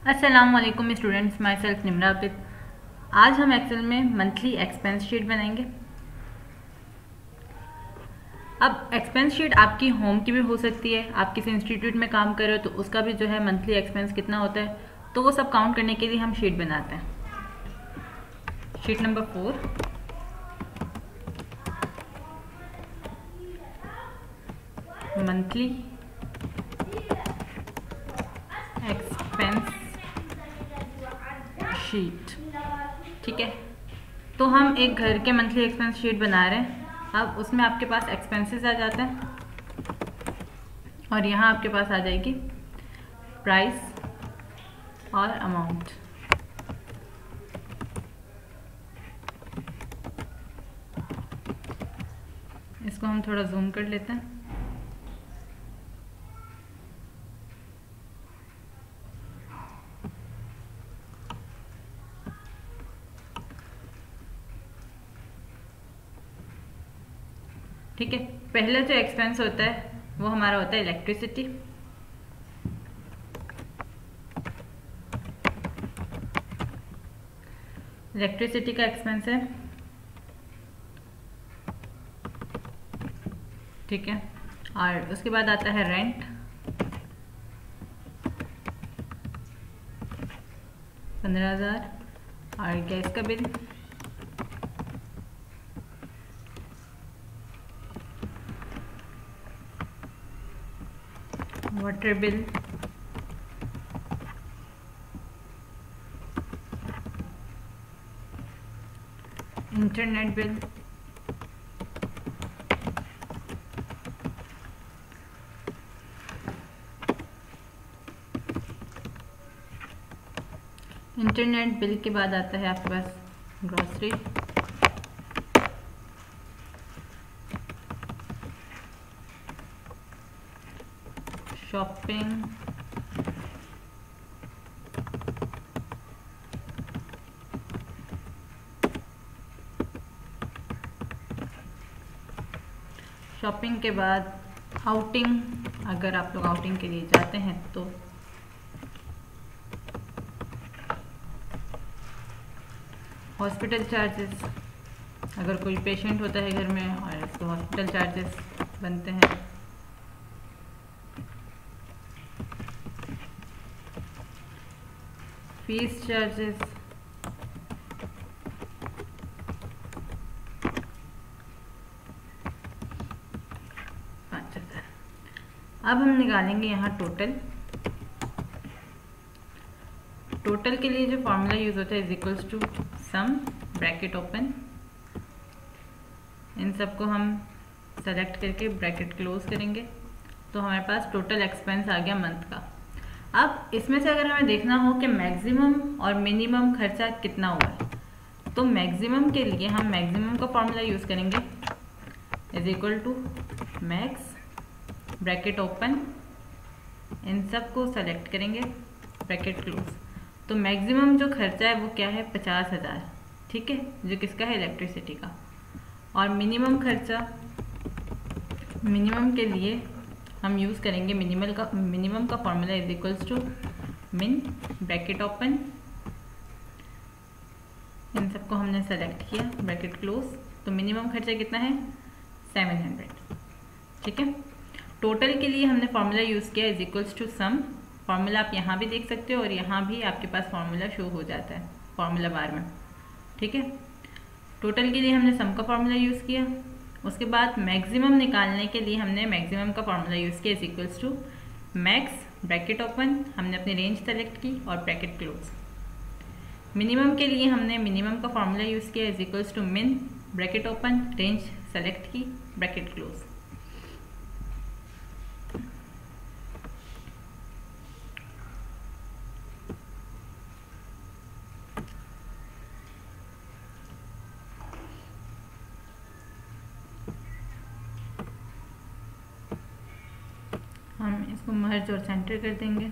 अस्सलाम वालेकुम students, my self Nimra Abid. आज हम एक्सेल में मंथली एक्सपेंस शीट बनाएंगे। अब एक्सपेंस शीट आपकी होम की भी हो सकती है, आप किसी इंस्टीट्यूट में काम कर रहे हो तो उसका भी जो है मंथली एक्सपेंस कितना होता है, तो वो सब काउंट करने के लिए हम शीट बनाते हैं। Sheet number 4, monthly expense sheet. ठीक है, तो हम एक घर के मंथली एक्सपेंस शीट बना रहे हैं। अब उसमें आपके पास एक्सपेंसेस आ जाते हैं और यहाँ आपके पास आ जाएगी प्राइस और अमाउंट। इसको हम थोड़ा जूम कर लेते हैं। ठीक है, पहला जो एक्सपेंस होता है वो हमारा होता है इलेक्ट्रिसिटी। इलेक्ट्रिसिटी का एक्सपेंस है, ठीक है। और उसके बाद आता है रेंट, 15,000। और गैस का bill, water bill, internet bill, internet bill के बाद आता है आपके पास ग्रॉसरी, शॉपिंग, शॉपिंग के बाद आउटिंग, अगर आप लोग आउटिंग के लिए जाते हैं तो हॉस्पिटल चार्जेस, अगर कोई पेशेंट होता है घर में और इसको हॉस्पिटल चार्जेस बनते हैं। फीस चार्जेस, अब हम निकालेंगे यहाँ टोटल। टोटल के लिए जो फॉर्मूला यूज होता है is equals to sum, bracket open, इन सबको हम सेलेक्ट करके ब्रैकेट क्लोज करेंगे तो हमारे पास टोटल एक्सपेंस आ गया मंथ का। अब इसमें से अगर हमें देखना हो कि मैक्सिमम और मिनिमम खर्चा कितना हुआ है, तो मैक्सिमम के लिए हम मैक्सिमम का फॉर्मूला यूज करेंगे, is equal to max, bracket open, इन सब को सेलेक्ट करेंगे, ब्रैकेट क्लोज। तो मैक्सिमम जो खर्चा है वो क्या है, 50,000। ठीक है, जो किसका है, इलेक्ट्रिसिटी का। और मिनिमम खर्चा, मिनिमम के लिए हम यूज़ करेंगे मिनिमम का फॉर्मूला इज इक्वल्स टू मिन, ब्रैकेट ओपन, इन सबको हमने सेलेक्ट किया, ब्रैकेट क्लोज। तो मिनिमम खर्चा कितना है, 700। ठीक है, टोटल के लिए हमने फॉर्मूला यूज़ किया is equals to sum. Formula आप यहाँ भी देख सकते हो और यहाँ भी आपके पास फॉर्मूला शो हो जाता है फॉर्मूला बार में। ठीक है, टोटल के लिए हमने सम का फॉर्मूला यूज़ किया। उसके बाद मैक्सिमम निकालने के लिए हमने मैक्सिमम का फॉर्मूला यूज़ किया is equals to max, bracket open, हमने अपनी रेंज सेलेक्ट की और ब्रैकेट क्लोज। मिनिमम के लिए हमने मिनिमम का फॉर्मूला यूज़ किया इज इक्वल्स टू मिन, ब्रैकेट ओपन, रेंज सेलेक्ट की, ब्रैकेट क्लोज। हम इसको मर्ज और सेंटर कर देंगे,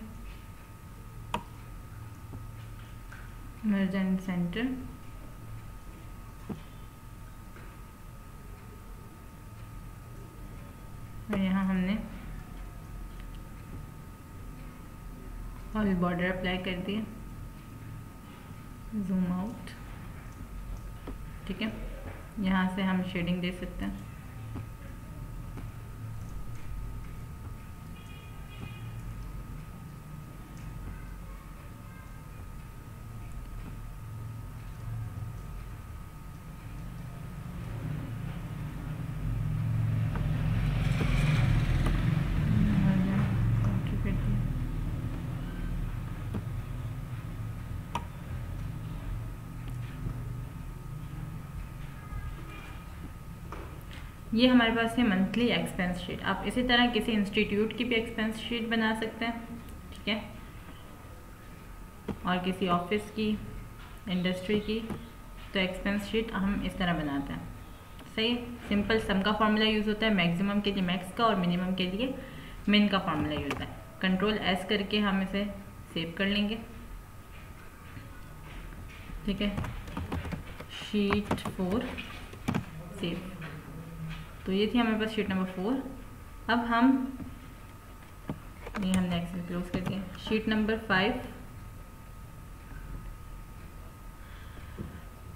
मर्ज एंड सेंटर। और यहाँ हमने और बॉर्डर अप्लाई कर दिए, जूम आउट। ठीक है, यहाँ से हम शेडिंग दे सकते हैं। ये हमारे पास है मंथली एक्सपेंस शीट। आप इसी तरह किसी इंस्टीट्यूट की भी एक्सपेंस शीट बना सकते हैं। ठीक है, और किसी ऑफिस की, इंडस्ट्री की, तो एक्सपेंस शीट हम इस तरह बनाते हैं। सही, सिंपल सम का फॉर्मूला यूज़ होता है, मैक्सिमम के लिए मैक्स का और मिनिमम के लिए मिन का फॉर्मूला यूज़ होता है। कंट्रोल एस करके हम इसे सेव कर लेंगे। ठीक है, शीट 4 सेव। तो ये थी हमारे पास शीट नंबर 4। अब हम ये हमने एक्सेल क्लोज कर दिया। Sheet number 5।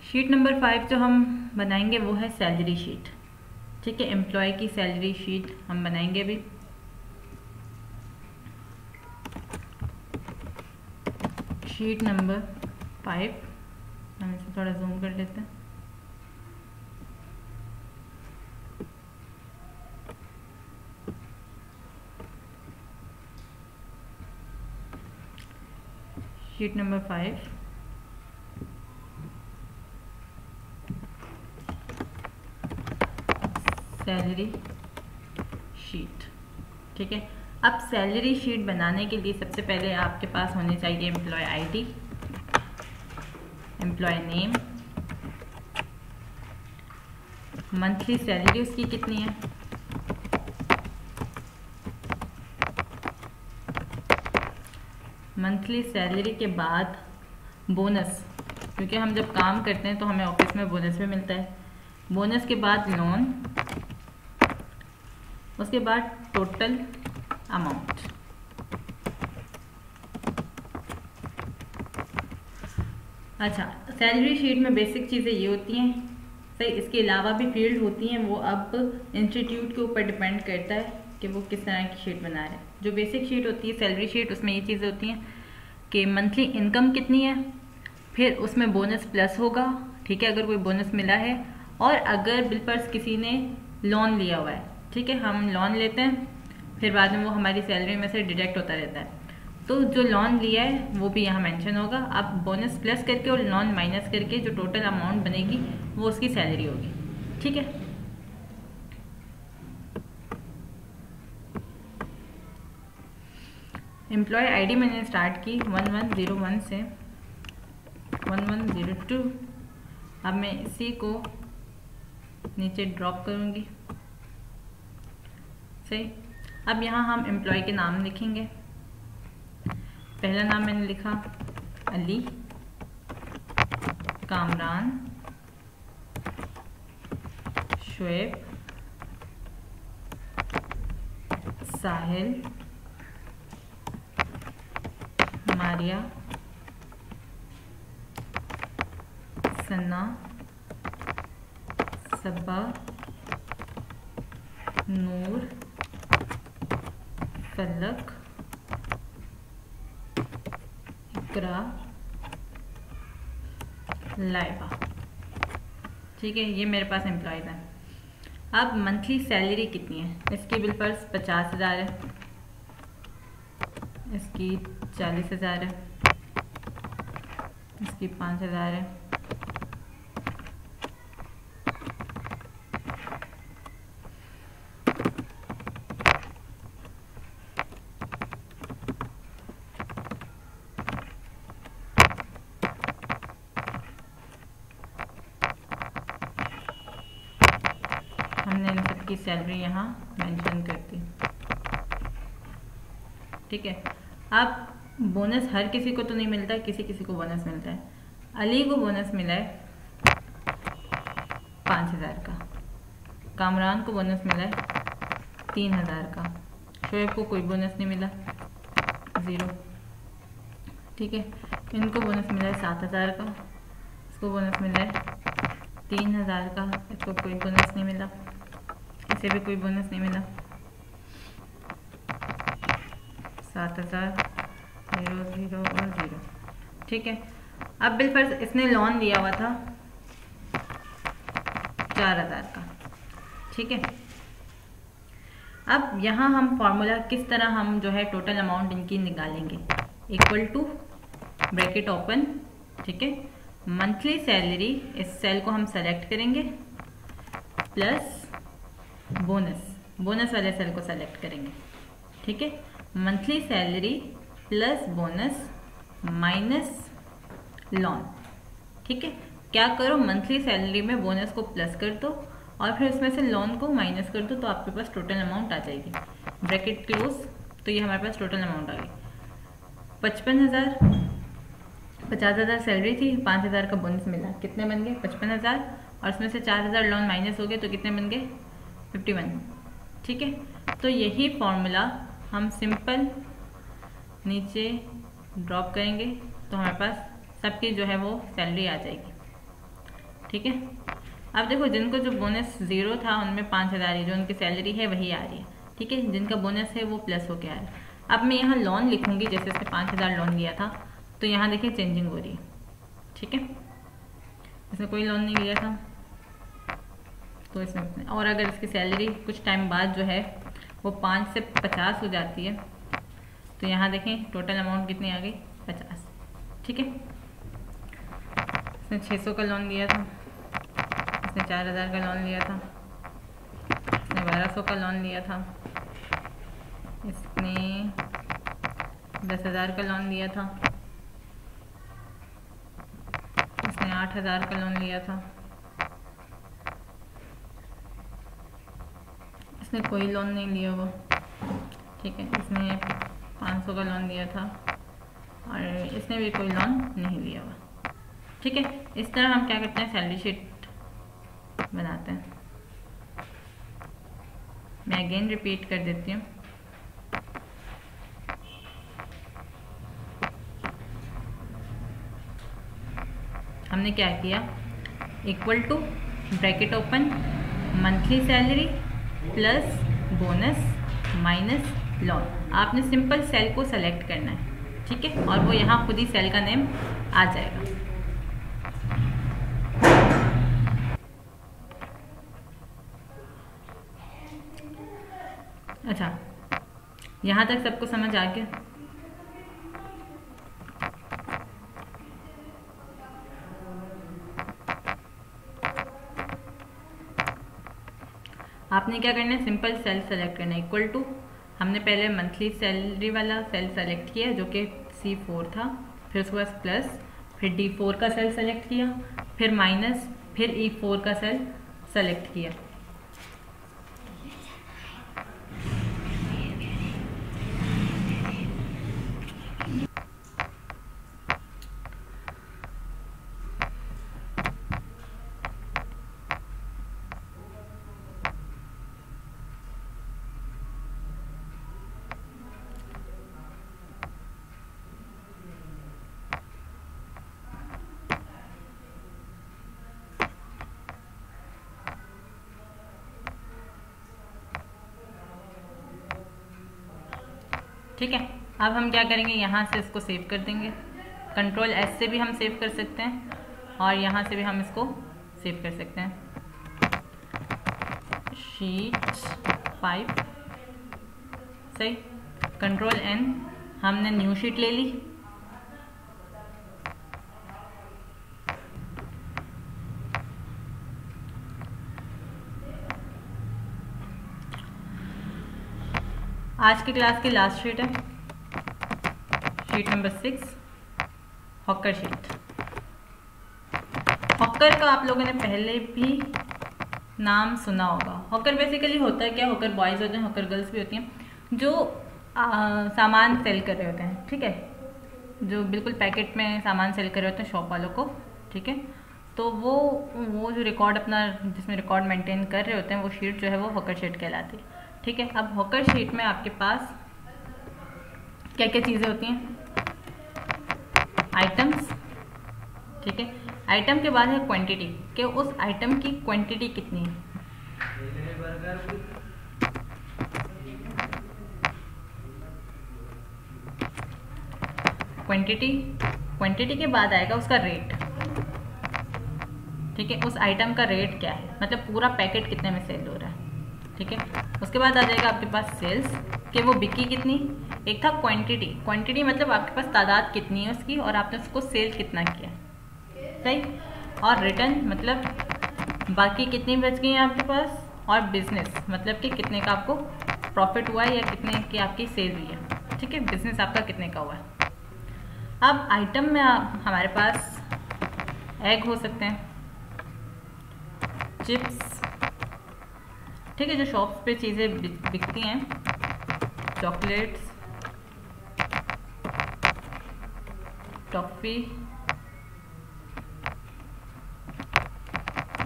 शीट नंबर 5 जो हम बनाएंगे वो है सैलरी शीट। ठीक है, एम्प्लॉय की सैलरी शीट हम बनाएंगे अभी। शीट नंबर 5 हम इसे थोड़ा जूम कर लेते हैं। Sheet number 5 salary sheet. ठीक है, अब सैलरी शीट बनाने के लिए सबसे पहले आपके पास होनी चाहिए employ ID, employ name, monthly salary उसकी कितनी है, मंथली सैलरी के बाद बोनस, क्योंकि हम जब काम करते हैं तो हमें ऑफिस में बोनस भी मिलता है। बोनस के बाद लोन, उसके बाद टोटल अमाउंट। अच्छा, सैलरी शीट में बेसिक चीज़ें ये होती हैं। सही, इसके अलावा भी फील्ड होती हैं, वो अब इंस्टीट्यूट के ऊपर डिपेंड करता है कि वो किस तरह की शीट बना रहे हैं। जो बेसिक शीट होती है सैलरी शीट, उसमें ये चीज़ें होती हैं कि मंथली इनकम कितनी है, फिर उसमें बोनस प्लस होगा। ठीक है, अगर कोई बोनस मिला है, और अगर बिल पर किसी ने लोन लिया हुआ है। ठीक है, हम लोन लेते हैं, फिर बाद में वो हमारी सैलरी में से डिडक्ट होता रहता है, तो जो लोन लिया है वो भी यहाँ मेंशन होगा। अब बोनस प्लस करके और लोन माइनस करके जो टोटल अमाउंट बनेगी वो उसकी सैलरी होगी। ठीक है, एम्प्लॉय आईडी मैंने स्टार्ट की 1101 से 1102। अब मैं इसी को नीचे ड्रॉप करूँगी। सही, अब यहाँ हम एम्प्लॉय के नाम लिखेंगे। पहला नाम मैंने लिखा अली, कामरान, शुएब, साहिल, मारिया, सन्ना, सबा, नूर, फलक, इकरा, लाइबा। ठीक है, ये मेरे पास एम्प्लॉयज़ हैं। अब मंथली सैलरी कितनी है? इसकी बिल पर 50,000 है, इसकी 40,000 है, इसकी 5,000 है, हमने इन सबकी सैलरी यहाँ मेंशन कर दी। ठीक है, अब बोनस हर किसी को तो नहीं मिलता, किसी किसी को बोनस मिलता है। अली को बोनस मिला है 5,000 का, कामरान को बोनस मिला है 3,000 का, शोएब को कोई बोनस नहीं मिला, 0। ठीक है। इनको बोनस मिला है 7,000 का, इसको बोनस मिला है 3,000 का, इसको कोई बोनस नहीं मिला, इसे भी कोई बोनस नहीं मिला। 7,000 0 0 और 0, ठीक है। अब बिलफर्ज इसने लोन लिया हुआ था 4,000 का, ठीक है। अब यहाँ हम फॉर्मूला किस तरह हम जो है टोटल अमाउंट इनकी निकालेंगे, इक्वल टू ब्रैकेट ओपन, ठीक है, मंथली सैलरी, इस सेल को हम सेलेक्ट करेंगे, प्लस बोनस, बोनस वाले सेल को सेलेक्ट करेंगे, ठीक है। Monthly salary plus bonus minus loan, ठीक है। क्या करो, मंथली सैलरी में बोनस को प्लस कर दो और फिर उसमें से लोन को माइनस कर दो, तो आपके पास टोटल अमाउंट आ जाएगी, ब्रैकेट क्लोज। तो ये हमारे पास टोटल अमाउंट आ गई 55,000, 50,000 सैलरी थी, 5,000 का बोनस मिला, कितने बन गए 55,000, और इसमें से 4,000 लोन माइनस हो गए तो कितने बन गए 51, ठीक है। तो यही फॉर्मूला हम सिंपल नीचे ड्रॉप करेंगे तो हमारे पास सबकी जो है वो सैलरी आ जाएगी, ठीक है। अब देखो, जिनको जो बोनस 0 था उनमें 5,000 ही, जो उनकी सैलरी है वही आ रही है, ठीक है। जिनका बोनस है वो प्लस होके आ रहा है। अब मैं यहाँ लोन लिखूंगी, जैसे इसने 5,000 लोन लिया था, तो यहाँ देखिए चेंजिंग हो रही है, ठीक है। इसमें कोई लोन नहीं लिया था तो इसमें, और अगर इसकी सैलरी कुछ टाइम बाद जो है वो 5 से 50 हो जाती है, तो यहाँ देखें टोटल अमाउंट कितनी आ गई 50, ठीक है। इसने 600 का लोन लिया था, इसने 4,000 का लोन लिया था, इसने 1,200 का लोन लिया था, इसने 10,000 का लोन लिया था, इसने 8,000 का लोन लिया था, इसने कोई लोन नहीं लिया हुआ, ठीक है। इसने 500 का लोन लिया था और इसने भी कोई लोन नहीं लिया हुआ, ठीक है। इस तरह हम क्या करते हैं, सैलरी शीट बनाते हैं। मैं अगेन रिपीट कर देती हूँ, हमने क्या किया, equal to bracket open monthly salary plus bonus minus loan. आपने सिंपल सेल को सेलेक्ट करना है, ठीक है, और वो यहाँ खुद ही सेल का नेम आ जाएगा। अच्छा, यहाँ तक सबको समझ आ गया? आपने क्या करना है, सिंपल सेल सेलेक्ट करना है, इक्वल टू, हमने पहले मंथली सैलरी वाला सेल सेलेक्ट किया जो कि C4 था, फिर उसके बाद प्लस, फिर D4 का सेल सेलेक्ट किया, फिर माइनस, फिर E4 का सेल सेलेक्ट किया। ठीक है, अब हम क्या करेंगे, यहाँ से इसको सेव कर देंगे, कंट्रोल S से भी हम सेव कर सकते हैं और यहाँ से भी हम इसको सेव कर सकते हैं। शीट 5, सही, कंट्रोल N, हमने न्यू शीट ले ली। आज की क्लास की लास्ट शीट है, sheet number 6, hawker sheet. Hawker का आप लोगों ने पहले भी नाम सुना होगा। हॉकर बेसिकली होता है क्या, हॉकर बॉयज़ होते हैं, हॉकर गर्ल्स भी होती हैं, जो सामान सेल कर रहे होते हैं, ठीक है, जो बिल्कुल पैकेट में सामान सेल कर रहे होते हैं शॉप वालों को, ठीक है। तो वो जो रिकॉर्ड अपना, जिसमें रिकॉर्ड मेंटेन कर रहे होते हैं, वो शीट जो है वो हॉकर शीट कहलाती है, ठीक है। अब हॉकर शीट में आपके पास क्या क्या चीज़ें होती हैं, आइटम्स, ठीक है। आइटम के बाद है क्वांटिटी, कि उस आइटम की क्वांटिटी कितनी है। क्वांटिटी के बाद आएगा उसका रेट, ठीक है। उस आइटम का रेट क्या है, मतलब पूरा पैकेट कितने में सेल हो रहा है, ठीक है। उसके बाद आ जाएगा आपके पास सेल्स, कि वो बिकी कितनी। एक था क्वांटिटी मतलब आपके पास तादाद कितनी है उसकी, और आपने उसको सेल कितना किया, सही। और रिटर्न मतलब बाकी कितनी बच गई है आपके पास, और बिजनेस मतलब कि कितने का आपको प्रॉफिट हुआ है या कितने की आपकी सेल हुई है, ठीक है। बिजनेस आपका कितने का हुआ है। अब आइटम में हमारे पास एग हो सकते हैं, चिप्स, ठीक है, जो शॉप्स पे चीज़ें बिकती हैं, chocolates, toffee,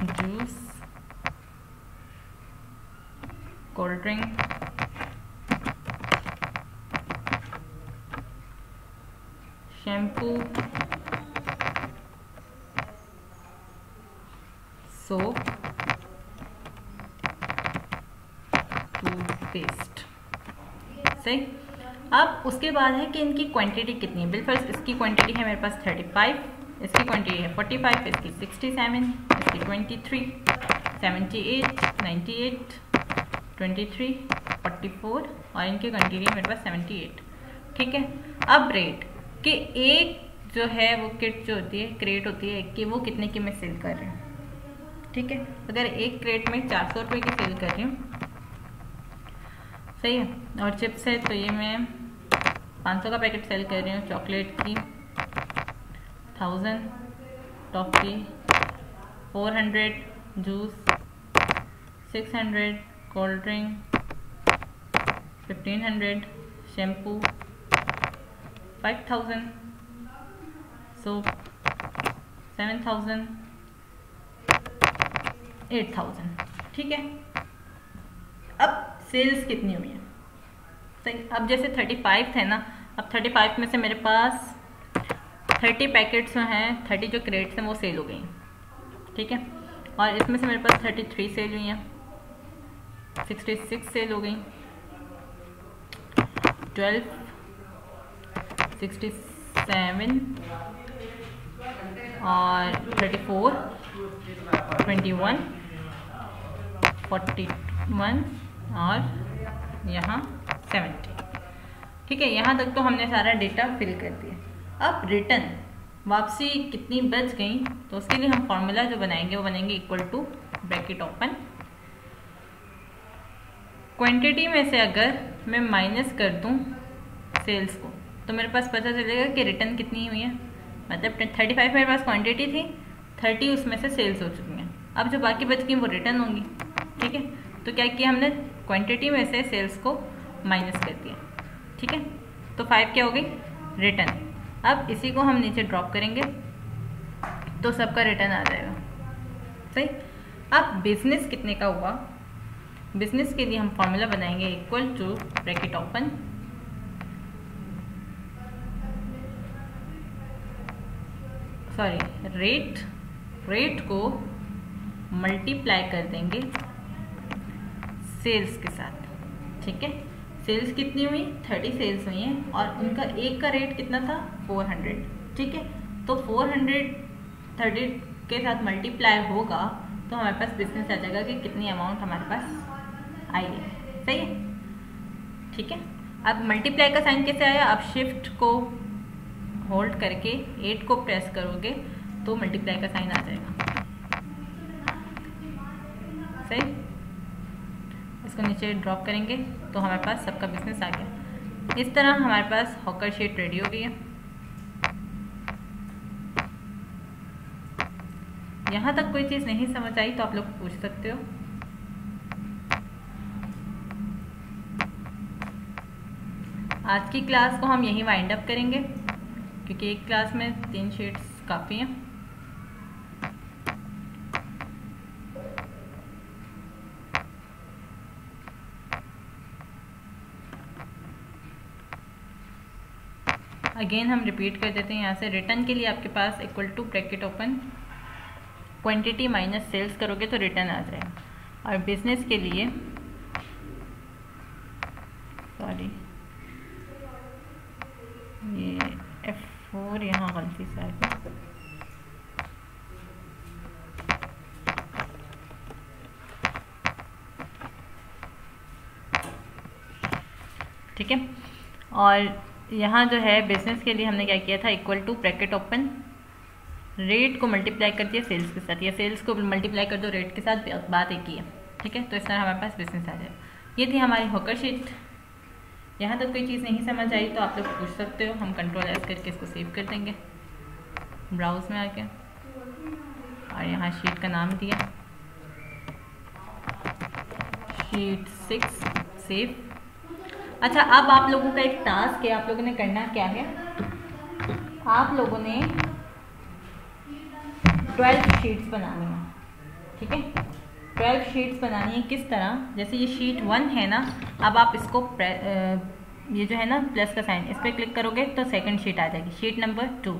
juice, cold drink, shampoo, soap, toothpaste, सही। अब उसके बाद है कि इनकी क्वांटिटी कितनी है। बिलफर्स इसकी क्वांटिटी है मेरे पास 35, इसकी क्वांटिटी है 45, इसकी 67, इसकी 23, 78, 98, 23, 44 और इनकी क्वांटिटी है मेरे पास 78, ठीक है। अब रेट कि एक जो है वो किट जो होती है, क्रेट होती है कि वो कितने की मैं सेल कर रही हूँ, ठीक है। अगर एक क्रेट में 400 रुपये की सेल कर रही हूँ, सही है, और चिप्स है तो ये मैं 500 का पैकेट सेल कर रही हूँ, चॉकलेट की 1000, toffee 400, juice 600, cold drink 1500, shampoo 5000, soap 7000, 8000, ठीक है। अब सेल्स कितनी हुई है, सही। अब जैसे 35 थे ना, अब 35 में से मेरे पास 30 पैकेट्स जो हैं, 30 जो क्रेट्स हैं वो सेल हो गई, ठीक है। और इसमें से मेरे पास 33 सेल हुई हैं, 66 सेल हो गई, 12, 67 और 34, 21, 41 और यहाँ 70, ठीक है। यहाँ तक तो हमने सारा डेटा फिल कर दिया। अब रिटर्न वापसी कितनी बच गई, तो उसके लिए हम फॉर्मूला जो बनाएंगे वो बनेंगे equal to bracket open, quantity में से अगर मैं माइनस कर दूँ सेल्स को तो मेरे पास पता चलेगा कि रिटर्न कितनी हुई है। मतलब 35 मेरे पास क्वांटिटी थी, 30 उसमें से सेल्स हो चुकी हैं। अब जो बाकी बच गई वो रिटर्न होंगी, ठीक है। तो क्या किया हमने, क्वांटिटी में से सेल्स को माइनस कर दिया, ठीक है। तो 5 क्या हो गई, रिटर्न। अब इसी को हम नीचे ड्रॉप करेंगे तो सबका रिटर्न आ जाएगा, सही। अब बिजनेस कितने का हुआ, बिजनेस के लिए हम फॉर्मूला बनाएंगे equal to bracket open, rate को मल्टीप्लाई कर देंगे सेल्स के साथ, ठीक है। सेल्स कितनी हुई, 30 सेल्स हुई हैं और उनका एक का रेट कितना था 400, ठीक है। तो 400 30 के साथ मल्टीप्लाई होगा तो हमारे पास बिजनेस आ जाएगा कि कितनी अमाउंट हमारे पास आई है, सही है, ठीक है। अब मल्टीप्लाई का साइन कैसे आया, आप शिफ्ट को होल्ड करके 8 को प्रेस करोगे तो मल्टीप्लाई का साइन आ जाएगा, सही। इसको नीचे ड्रॉप करेंगे तो हमारे पास सबका बिजनेस आ गया। इस तरह हमारे पास हॉकर शीट रेडी हो गई है। यहाँ तक कोई चीज़ नहीं समझ आई तो आप लोग पूछ सकते हो। आज की क्लास को हम यहीं वाइंड अप करेंगे क्योंकि एक क्लास में 3 शीट्स काफ़ी हैं। अगेन हम रिपीट कर देते हैं यहाँ से। रिटर्न के लिए आपके पास equal to bracket open quantity minus sales करोगे तो रिटर्न आ जाएगा। और बिजनेस के लिए सॉरी ये F4 यहाँ गलती से आ गया। ठीक है, और यहाँ जो है बिजनेस के लिए हमने क्या किया था, equal to bracket open rate को मल्टीप्लाई कर दिया सेल्स के साथ, या सेल्स को मल्टीप्लाई कर दो रेट के साथ, बात एक ही है। ठीक है, तो इस तरह हमारे पास बिजनेस आ जाए। ये थी हमारी होकर शीट। यहाँ तक कोई चीज़ नहीं समझ आई तो आप लोग पूछ सकते हो, हम कंट्रोल एस करके इसको सेव कर देंगे ब्राउज में आके, और यहाँ शीट का नाम दिया शीट 6 सेव। अच्छा, अब आप लोगों का एक टास्क है, आप लोगों ने करना क्या है, आप लोगों ने 12 शीट्स बनानी है। ठीक है, 12 शीट्स बनानी है। किस तरह, जैसे ये शीट 1 है ना, अब आप इसको ये जो है ना प्लस का साइन, इस पर क्लिक करोगे तो सेकंड शीट आ जाएगी, शीट नंबर 2।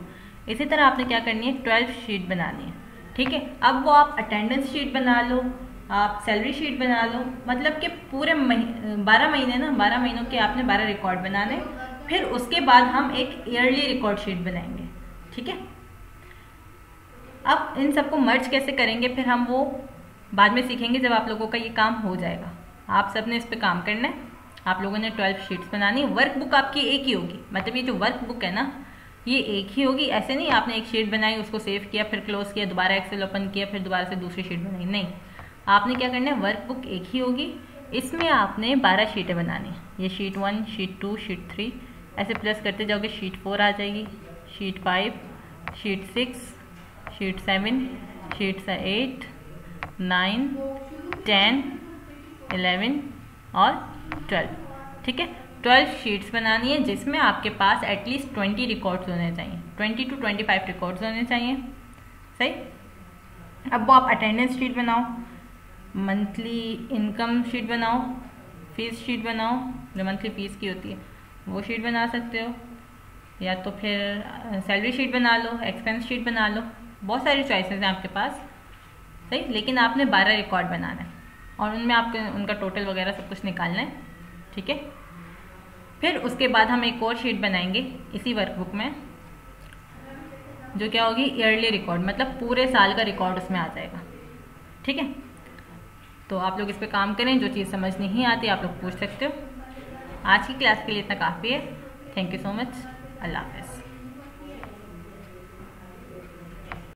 इसी तरह आपने क्या करनी है, 12 शीट बनानी है। ठीक है, अब वो आप अटेंडेंस शीट बना लो, आप सैलरी शीट बना लो, मतलब कि पूरे 12 महीने ना, 12 महीनों के आपने 12 रिकॉर्ड बनाने, फिर उसके बाद हम एक ईयरली रिकॉर्ड शीट बनाएंगे। ठीक है, अब इन सबको मर्ज कैसे करेंगे फिर हम वो बाद में सीखेंगे जब आप लोगों का ये काम हो जाएगा। आप सब ने इस पे काम करना है। आप लोगों ने 12 शीट्स बनानी है। वर्क बुक आपकी एक ही होगी, मतलब ये जो वर्क बुक है ना ये एक ही होगी। ऐसे नहीं आपने एक शीट बनाई, उसको सेव किया, फिर क्लोज किया, दोबारा एक्सेल ओपन किया, फिर दोबारा से दूसरी शीट बनाई, नहीं। आपने क्या करना है, वर्क बुक एक ही होगी, इसमें आपने 12 शीटें बनानी है। ये शीट 1, शीट 2, शीट 3 ऐसे प्लस करते जाओगे, शीट 4 आ जाएगी, शीट 5, शीट 6, शीट 7, शीट 8, 9, 10, 11 और 12। ठीक है, 12 शीट्स बनानी है जिसमें आपके पास एटलीस्ट 20 रिकॉर्ड्स होने चाहिए, 20 to 25 रिकॉर्ड्स होने चाहिए। सही। अब वो आप अटेंडेंस शीट बनाओ, मंथली इनकम शीट बनाओ, फीस शीट बनाओ, जो मंथली फीस की होती है वो शीट बना सकते हो, या तो फिर सैलरी शीट बना लो, एक्सपेंस शीट बना लो, बहुत सारी चॉइसेस हैं आपके पास। सही, लेकिन आपने 12 रिकॉर्ड बनाना है और उनमें आपके उनका टोटल वगैरह सब कुछ निकालना है। ठीक है, फिर उसके बाद हम एक और शीट बनाएंगे इसी वर्कबुक में, जो क्या होगी, ईयरली रिकॉर्ड, मतलब पूरे साल का रिकॉर्ड उसमें आ जाएगा। ठीक है, तो आप लोग इस पे काम करें। जो चीज़ समझ नहीं आती आप लोग पूछ सकते हो। आज की क्लास के लिए इतना काफ़ी है। Thank you so much. अल्लाह हाफ़िज़।